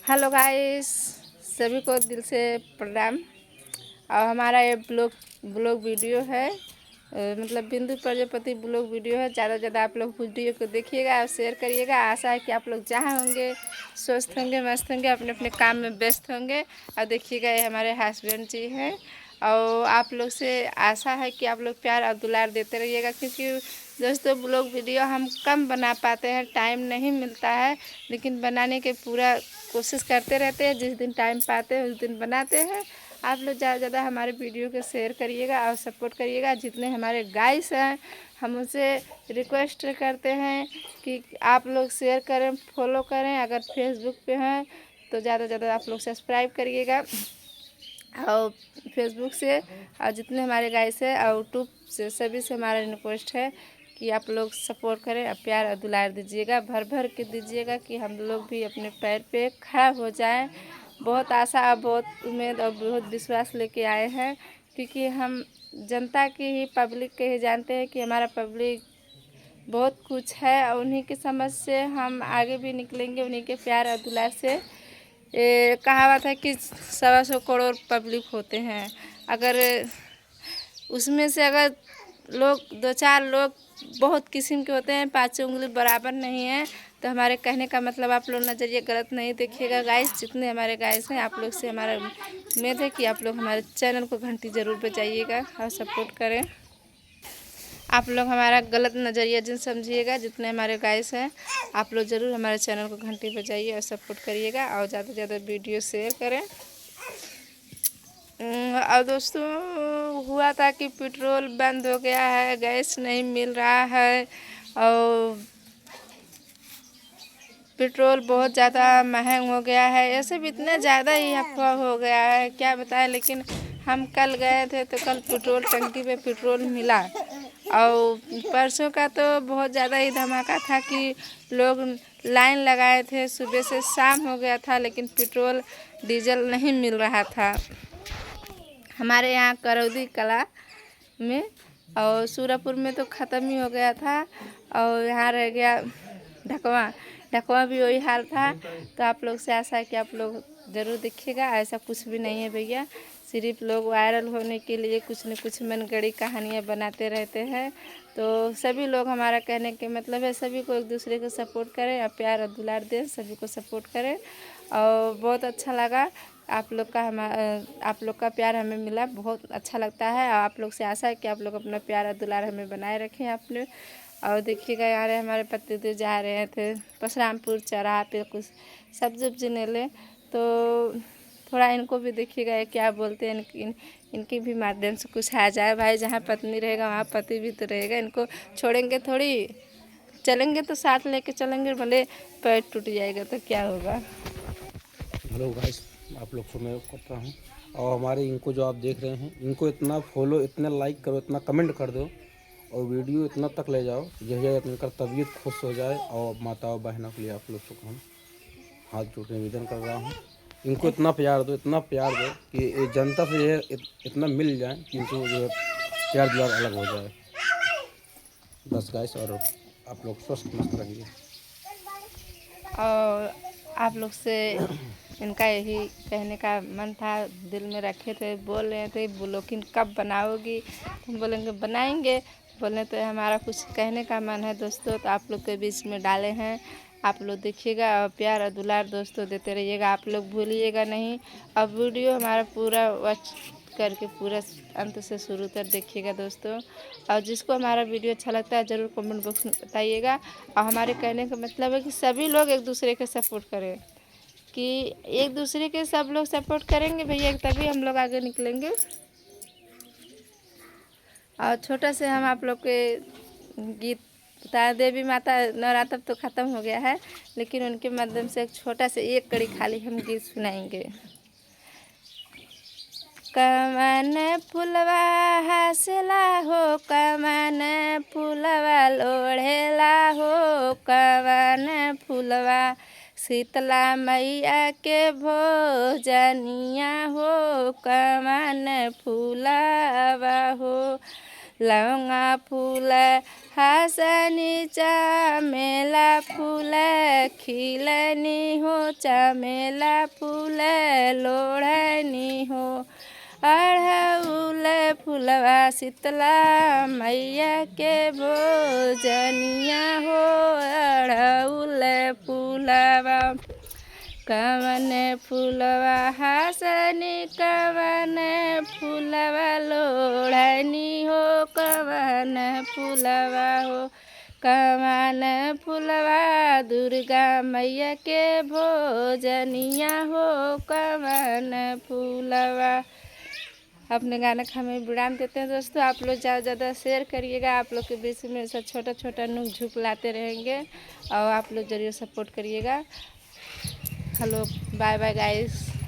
Hello guys, सभी को दिल से प्रणाम। और हमारा ये ब्लॉग वीडियो है, मतलब बिंदु प्रजापति ब्लॉग वीडियो है। ज़्यादा से ज़्यादा आप लोग वीडियो को देखिएगा और शेयर करिएगा। आशा है कि आप लोग जहाँ होंगे स्वस्थ होंगे, मस्त होंगे, अपने अपने काम में व्यस्त होंगे। और देखिएगा ये हमारे हस्बैंड जी हैं। और आप लोग से आशा है कि आप लोग प्यार और दुलार देते रहिएगा, क्योंकि दोस्तों ब्लॉग वीडियो हम कम बना पाते हैं, टाइम नहीं मिलता है, लेकिन बनाने के पूरा कोशिश करते रहते हैं। जिस दिन टाइम पाते हैं उस दिन बनाते हैं। आप लोग ज़्यादा से ज़्यादा हमारे वीडियो को शेयर करिएगा और सपोर्ट करिएगा। जितने हमारे गाइस हैं हम उनसे रिक्वेस्ट करते हैं कि आप लोग शेयर करें, फॉलो करें। अगर फेसबुक पे हैं तो ज़्यादा से ज़्यादा आप लोग सब्सक्राइब करिएगा। और फेसबुक से और जितने हमारे गाइस हैं और यूट्यूब से सभी से हमारा रिक्वेस्ट है कि आप लोग सपोर्ट करें और प्यार और दुलार दीजिएगा, भर भर के दीजिएगा, कि हम लोग भी अपने पैर पे खड़ा हो जाएं। बहुत आशा, बहुत उम्मीद और बहुत विश्वास लेके आए हैं, क्योंकि हम जनता की ही, पब्लिक के ही जानते हैं कि हमारा पब्लिक बहुत कुछ है। और उन्हीं की समझ से हम आगे भी निकलेंगे, उन्हीं के प्यार और दुलार से। ये कहावत है कि 125 करोड़ पब्लिक होते हैं, अगर उसमें से अगर लोग 2-4 लोग बहुत किस्म के होते हैं, 5 उंगली बराबर नहीं है। तो हमारे कहने का मतलब आप लोग नज़रिए गलत नहीं देखिएगा गाइस। जितने हमारे गाइस हैं आप लोग से हमारा उम्मीद है कि आप लोग हमारे चैनल को घंटी ज़रूर बजाइएगा और सपोर्ट करें। आप लोग हमारा गलत नज़रिया जिन समझिएगा, जितने हमारे गाइस हैं आप लोग ज़रूर हमारे चैनल को घंटी बजाइए और सपोर्ट करिएगा और ज़्यादा से ज़्यादा वीडियो शेयर करें। और दोस्तों, हुआ था कि पेट्रोल बंद हो गया है, गैस नहीं मिल रहा है और पेट्रोल बहुत ज़्यादा महंग हो गया है। ऐसे भी इतना ज़्यादा ही अफवाह हो गया है, क्या बताएं। लेकिन हम कल गए थे तो कल पेट्रोल टंकी पे पेट्रोल मिला। और परसों का तो बहुत ज़्यादा ही धमाका था कि लोग लाइन लगाए थे, सुबह से शाम हो गया था, लेकिन पेट्रोल डीजल नहीं मिल रहा था हमारे यहाँ करौदी कला में। और सूरापुर में तो ख़त्म ही हो गया था। और यहाँ रह गया ढकवा भी वही हाल था। तो आप लोग से आशा है कि आप लोग ज़रूर देखिएगा। ऐसा कुछ भी नहीं है भैया, सिर्फ लोग वायरल होने के लिए कुछ न कुछ मनगढ़ंत कहानियाँ बनाते रहते हैं। तो सभी लोग, हमारा कहने के मतलब है, सभी को एक दूसरे को सपोर्ट करें और प्यार और दुलार दें, सभी को सपोर्ट करें। और बहुत अच्छा लगा आप लोग का प्यार हमें मिला, बहुत अच्छा लगता है। और आप लोग से आशा है कि आप लोग अपना प्यार और दुलार हमें बनाए रखें अपने। और देखिएगा यार, हमारे पति तो जा रहे थे परशुरामपुर चौराहा पे कुछ सब्जी उब्जी ले, तो थोड़ा इनको भी देखिएगा ये क्या बोलते हैं। इनके भी माध्यम से कुछ आ जाए। भाई जहाँ पत्नी रहेगा वहाँ पति भी तो रहेगा, इनको छोड़ेंगे थोड़ी। चलेंगे तो साथ लेके चलेंगे, भले पैर टूट जाएगा तो क्या होगा। हेलो गाइस, आप लोग को मैं करता हूँ। और हमारे इनको जो आप देख रहे हैं, इनको इतना फॉलो, इतना लाइक करो, इतना कमेंट कर दो और वीडियो इतना तक ले जाओ यही इनका तबीयत खुश हो जाए। और माताओं बहनों के लिए आप लोग को हम हाथ जोड़ के निवेदन कर रहा हूँ, इनको इतना प्यार दो, इतना प्यार दो कि ये जनता से ये इतना मिल जाए कि इनको जो है प्यार दुलार अलग हो जाए। बस गाइस, और आप लोग स्वस्थ मस्त रहिए। और आप लोग से इनका यही कहने का मन था, दिल में रखे थे, बोल रहे थे बोलो कि कब बनाओगी। हम बोलेंगे बनाएंगे। बोलने तो हमारा कुछ कहने का मन है दोस्तों, तो आप लोग के बीच में डाले हैं। आप लोग देखिएगा और प्यार और दुलार दोस्तों देते रहिएगा, आप लोग भूलिएगा नहीं। अब वीडियो हमारा पूरा वॉच करके पूरा अंत से शुरू तक देखिएगा दोस्तों। और जिसको हमारा वीडियो अच्छा लगता है ज़रूर कमेंट बॉक्स में बताइएगा। और हमारे कहने का मतलब है कि सभी लोग एक दूसरे के सपोर्ट करें, कि एक दूसरे के सब लोग सपोर्ट करेंगे भैया, तभी हम लोग आगे निकलेंगे। और छोटा से हम आप लोग के गीत बता, देवी माता नवरात्र तो ख़त्म हो गया है, लेकिन उनके माध्यम से एक छोटा से एक कड़ी खाली हम गीत सुनाएंगे। कमन फुलवा हंसला हो, कमन फुलवा लोढ़ेला हो, कमन फुलवा शीतला मैया के भोजनिया हो, कमन फूलवा हो। लौंगा फूल हासनी चमेला फूल खिलनी हो, चमेला फूल लोढ़नी हो। अड़हुल फूलवा शीतला मैया के भोजनिया हो। अड़हुल फूलवा कवन फूलवा हासनी, कवन फूलवा लोढ़नी हो। कवन फूलवा हो, कवन फूलवा दुर्गा मैया के भोजनिया हो। कवन फूलवा। अपने गाने का हमें विराम देते हैं दोस्तों। आप लोग ज़्यादा ज़्यादा शेयर करिएगा। आप लोग के बीच में ऐसा छोटा छोटा नुक झुक लाते रहेंगे और आप लोग ज़रूर सपोर्ट करिएगा। Hello, bye bye guys.